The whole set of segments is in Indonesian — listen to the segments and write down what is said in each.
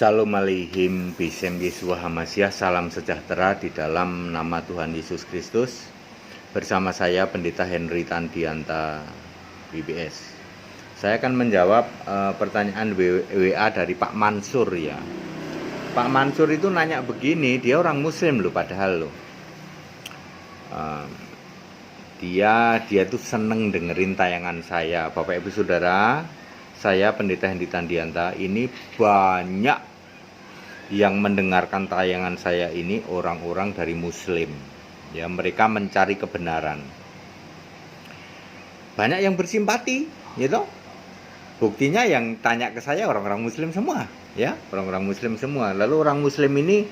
Shalom Aleihim Bisem Yeshua Hamasyah. Salam sejahtera di dalam nama Tuhan Yesus Kristus. Bersama saya Pendeta Henry Tandianta BBS. Saya akan menjawab pertanyaan WA dari Pak Mansur ya. Pak Mansur itu nanya begini, dia orang Muslim loh padahal loh. Dia tuh seneng dengerin tayangan saya. Bapak Ibu Saudara, saya Pendeta Henry Tandianta ini banyak yang mendengarkan tayangan saya ini orang-orang dari Muslim. Ya, mereka mencari kebenaran. Banyak yang bersimpati, gitu. Buktinya yang tanya ke saya orang-orang Muslim semua, ya, orang-orang Muslim semua. Lalu orang Muslim ini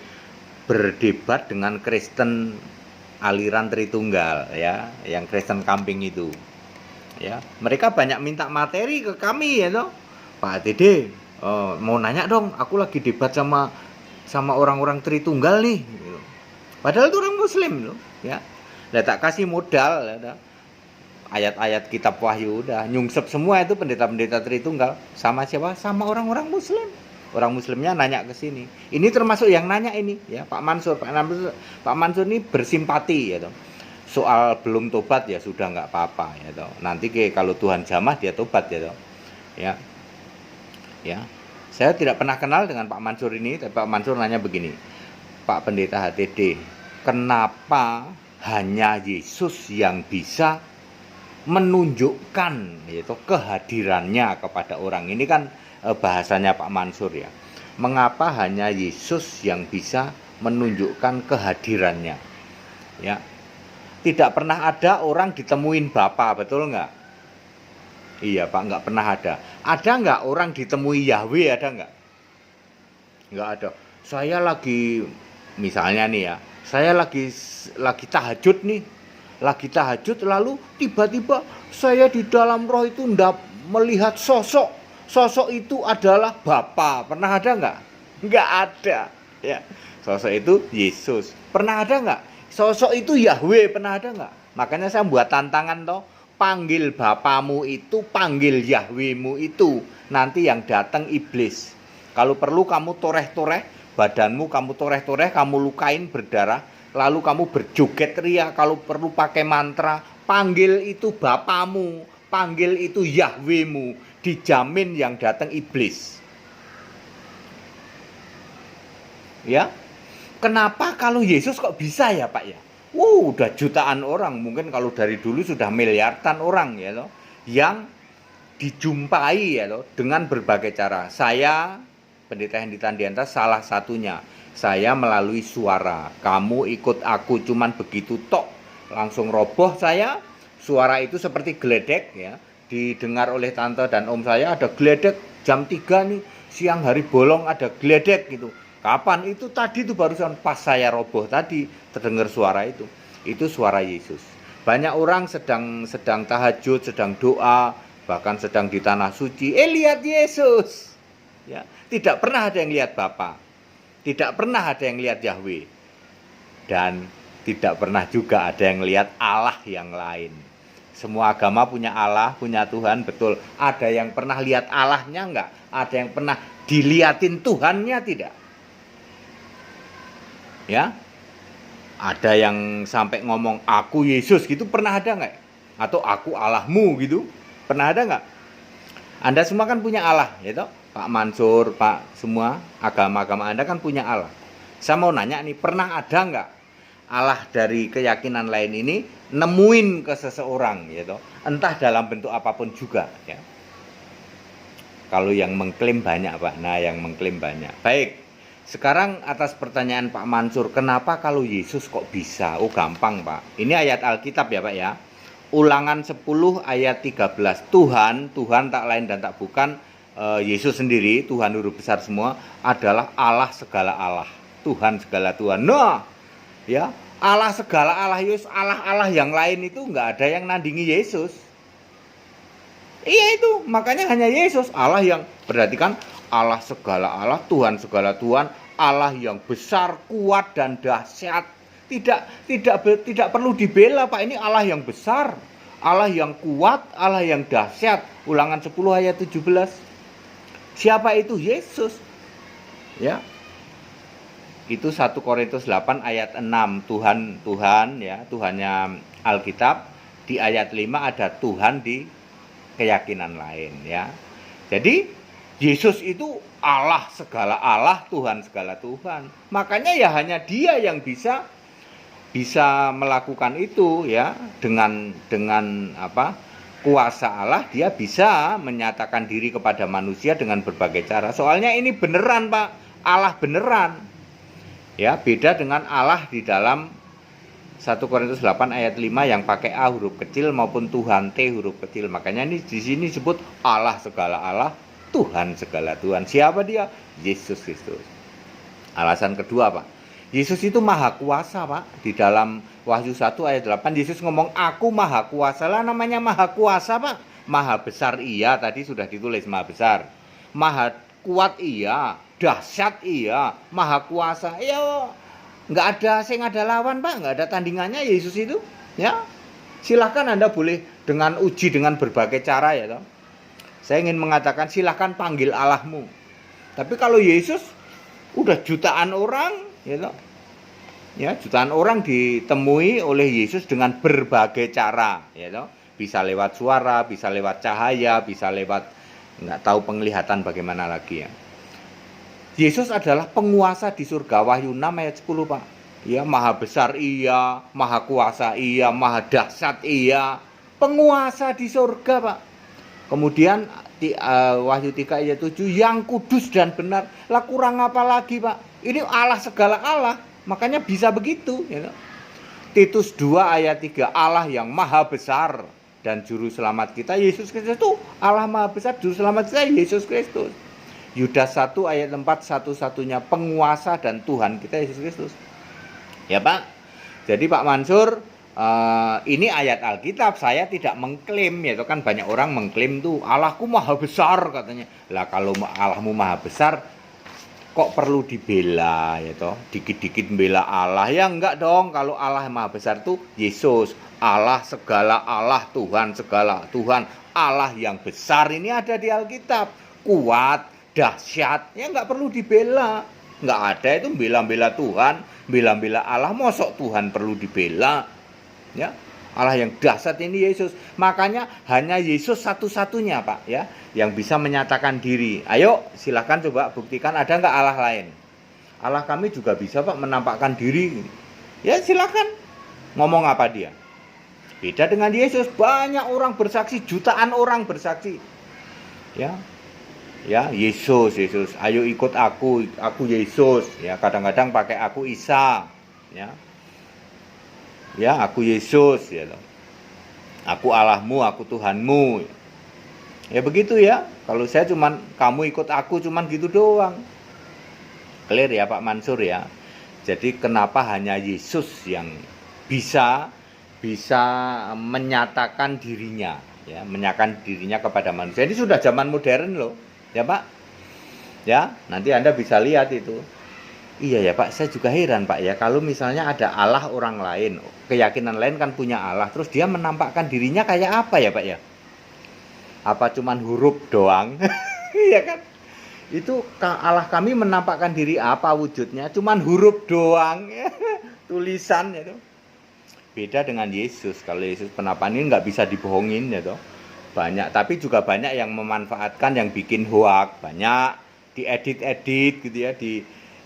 berdebat dengan Kristen aliran Tritunggal, ya, yang Kristen Kambing itu. Ya, mereka banyak minta materi ke kami ya toh. Pak Dede, mau nanya dong, aku lagi debat sama orang-orang Tritunggal nih. Padahal itu orang Muslim loh, ya. Lah tak kasih modal, ya, ayat-ayat kitab Wahyu udah nyungsep semua itu pendeta-pendeta Tritunggal sama siapa? Sama orang-orang Muslim. Orang Muslimnya nanya ke sini. Ini termasuk yang nanya ini, ya, Pak Mansur. Pak Mansur ini bersimpati ya toh. Soal belum tobat ya sudah nggak apa-apa ya toh. Nanti kalau Tuhan jamah dia tobat ya toh. Ya. Saya tidak pernah kenal dengan Pak Mansur ini, tapi Pak Mansur nanya begini. Pak Pendeta HTD, kenapa hanya Yesus yang bisa menunjukkan yaitu kehadirannya kepada orang? Ini kan bahasanya Pak Mansur ya. Mengapa hanya Yesus yang bisa menunjukkan kehadirannya? Ya. Tidak pernah ada orang ditemuin Bapa, betul nggak? Iya Pak, nggak pernah ada. Ada nggak orang ditemui Yahweh, ada nggak? Nggak ada. Saya lagi, misalnya nih ya, saya lagi tahajud nih. Lagi tahajud lalu tiba-tiba saya di dalam roh itu ndak melihat sosok. Sosok itu adalah Bapa. Pernah ada nggak? Nggak ada. Ya. Sosok itu Yesus. Pernah ada nggak? Sosok itu Yahweh, pernah ada nggak? Makanya saya buat tantangan toh, panggil Bapamu itu, panggil Yahwehmu itu. Nanti yang datang iblis. Kalau perlu kamu toreh-toreh, badanmu kamu toreh-toreh, kamu lukain berdarah, lalu kamu berjoget ria, kalau perlu pakai mantra, panggil itu Bapamu, panggil itu Yahwehmu, dijamin yang datang iblis. Ya. Kenapa kalau Yesus kok bisa ya Pak ya? Udah jutaan orang, mungkin kalau dari dulu sudah miliaran orang ya loh, yang dijumpai ya loh dengan berbagai cara. Saya Pendeta Henry Tandianta salah satunya. Saya melalui suara. Kamu ikut aku cuman begitu tok, langsung roboh saya. Suara itu seperti geledek ya. Didengar oleh tante dan om saya, ada geledek jam 3 nih, siang hari bolong ada geledek gitu. Kapan? Itu tadi tuh barusan pas saya roboh tadi terdengar suara itu. Itu suara Yesus. Banyak orang sedang tahajud, sedang doa, bahkan sedang di tanah suci. Lihat Yesus. Ya, tidak pernah ada yang lihat Bapa. Tidak pernah ada yang lihat Yahweh. Dan tidak pernah juga ada yang lihat Allah yang lain. Semua agama punya Allah, punya Tuhan, betul. Ada yang pernah lihat Allahnya enggak? Ada yang pernah diliatin Tuhannya tidak? Ya, ada yang sampai ngomong aku Yesus gitu, pernah ada nggak? Atau aku Allahmu gitu, pernah ada nggak? Anda semua kan punya Allah, ya toh? Pak Mansur, Pak, semua agama-agama Anda kan punya Allah. Saya mau nanya nih, pernah ada nggak Allah dari keyakinan lain ini nemuin ke seseorang, ya toh? Entah dalam bentuk apapun juga, ya. Kalau yang mengklaim banyak Pak, nah yang mengklaim banyak. Baik. Sekarang atas pertanyaan Pak Mansur, kenapa kalau Yesus kok bisa? Oh gampang Pak. Ini ayat Alkitab ya Pak ya. Ulangan 10 ayat 13. Tuhan tak lain dan tak bukan Yesus sendiri, Tuhan huruf besar semua, adalah Allah segala Allah. Tuhan segala Tuhan. Nah, ya, Allah segala Allah, Yesus, Allah yang lain itu nggak ada yang nandingi Yesus. Iya itu, makanya hanya Yesus, Allah yang berarti kan Allah segala Allah, Tuhan segala Tuhan, Allah yang besar, kuat dan dahsyat. Tidak perlu dibela Pak, ini Allah yang besar, Allah yang kuat, Allah yang dahsyat. Ulangan 10 ayat 17. Siapa itu? Yesus. Ya. Itu 1 Korintus 8 ayat 6, Tuhan ya, Tuhannya Alkitab. Di ayat 5 ada Tuhan di keyakinan lain ya. Jadi Yesus itu Allah segala Allah, Tuhan segala Tuhan. Makanya ya hanya Dia yang bisa melakukan itu ya, dengan kuasa Allah dia bisa menyatakan diri kepada manusia dengan berbagai cara. Soalnya ini beneran, Pak. Allah beneran. Ya, beda dengan Allah di dalam 1 Korintus 8 ayat 5 yang pakai A huruf kecil maupun Tuhan T huruf kecil. Makanya ini di sini disebut Allah segala Allah, Tuhan segala Tuhan. Siapa dia? Yesus Kristus. Alasan kedua, Pak. Yesus itu maha kuasa, Pak. Di dalam Wahyu 1 ayat 8 Yesus ngomong, aku maha kuasa. Lah namanya maha kuasa, Pak. Maha besar iya, tadi sudah ditulis maha besar. Maha kuat iya, dahsyat iya, maha kuasa. Ya, nggak ada lawan, Pak. Nggak ada tandingannya Yesus itu. Ya, silahkan Anda boleh dengan uji dengan berbagai cara ya, toh. Saya ingin mengatakan silahkan panggil Allahmu. Tapi kalau Yesus udah jutaan orang, ya toh. Ya, jutaan orang ditemui oleh Yesus dengan berbagai cara, ya toh. Bisa lewat suara, bisa lewat cahaya, bisa lewat nggak tahu penglihatan bagaimana lagi ya. Yesus adalah penguasa di surga. Wahyu 6 ayat 10, Pak. Ya, maha besar iya, maha kuasa iya, maha dahsyat iya. Penguasa di surga, Pak. Kemudian di Wahyu 3 ayat 7, yang kudus dan benar. Lah kurang apa lagi, Pak? Ini Allah segala Allah. Makanya bisa begitu ya. Titus 2 ayat 3, Allah yang maha besar dan juru selamat kita Yesus Kristus. Itu Allah maha besar, juru selamat kita Yesus Kristus. Yudas 1 ayat 4, satu-satunya penguasa dan Tuhan kita Yesus Kristus. Ya, Pak. Jadi Pak Mansur, ini ayat Alkitab, saya tidak mengklaim ya. Itu kan banyak orang mengklaim tuh Allahku maha besar katanya. Lah kalau Allahmu maha besar, kok perlu dibela ya toh, dikit-dikit membela Allah? Ya enggak dong. Kalau Allah yang maha besar tuh Yesus, Allah segala Allah, Tuhan segala Tuhan. Allah yang besar ini ada di Alkitab, kuat, dahsyat, ya enggak perlu dibela. Enggak ada itu bela-bela Tuhan, bela-bela Allah. Mosok Tuhan perlu dibela? Ya, Allah yang dahsyat ini Yesus. Makanya hanya Yesus satu-satunya, Pak, ya, yang bisa menyatakan diri. Ayo silakan coba buktikan, ada nggak Allah lain? Allah kami juga bisa, Pak, menampakkan diri. Ya silakan. Ngomong apa dia? Beda dengan Yesus, banyak orang bersaksi, jutaan orang bersaksi. Ya. Ya, Yesus, ayo ikut aku Yesus. Ya, kadang-kadang pakai aku Isa. Ya. Ya, aku Yesus ya. Aku Allahmu, aku Tuhanmu. Ya begitu ya. Kalau saya cuman kamu ikut aku cuman gitu doang. Clear ya Pak Mansur ya. Jadi kenapa hanya Yesus yang bisa menyatakan dirinya ya, menyatakan dirinya kepada manusia. Ini sudah zaman modern loh. Ya Pak. Ya, nanti Anda bisa lihat itu. Iya ya Pak, saya juga heran Pak ya, kalau misalnya ada Allah orang lain, keyakinan lain kan punya Allah, terus dia menampakkan dirinya kayak apa ya Pak ya? Apa cuman huruf doang? Iya kan? Itu Allah kami menampakkan diri apa wujudnya? Cuman huruf doang, tulisan ya tuh. Beda dengan Yesus. Kalau Yesus penampakan ini nggak bisa dibohongin ya tuh. Banyak, tapi juga banyak yang memanfaatkan, yang bikin hoak, banyak diedit-edit gitu ya,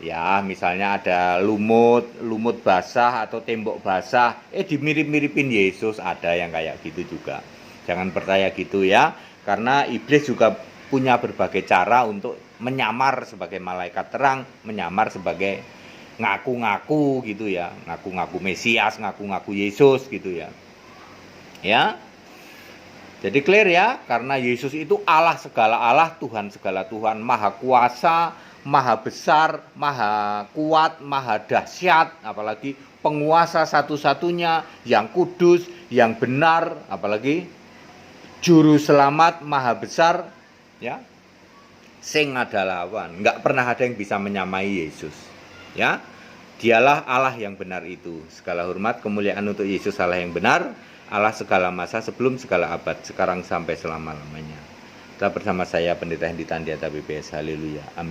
ya misalnya ada lumut basah atau tembok basah, dimirip-miripin Yesus, ada yang kayak gitu juga. Jangan percaya gitu ya, karena iblis juga punya berbagai cara untuk menyamar sebagai malaikat terang, menyamar sebagai ngaku-ngaku gitu ya, ngaku-ngaku Mesias, ngaku-ngaku Yesus gitu ya. Ya. Jadi clear ya, karena Yesus itu Allah segala Allah, Tuhan segala Tuhan, maha kuasa, maha besar, maha kuat, maha dahsyat, apalagi penguasa satu-satunya, yang kudus, yang benar, apalagi juru selamat, maha besar, ya. Sing ada lawan, nggak pernah ada yang bisa menyamai Yesus, ya. Dialah Allah yang benar itu. Segala hormat, kemuliaan untuk Yesus Allah yang benar, Allah segala masa, sebelum segala abad, sekarang sampai selama-lamanya. Tetap bersama saya Pendeta Hendy Tandiata BPS. Haleluya. Amin.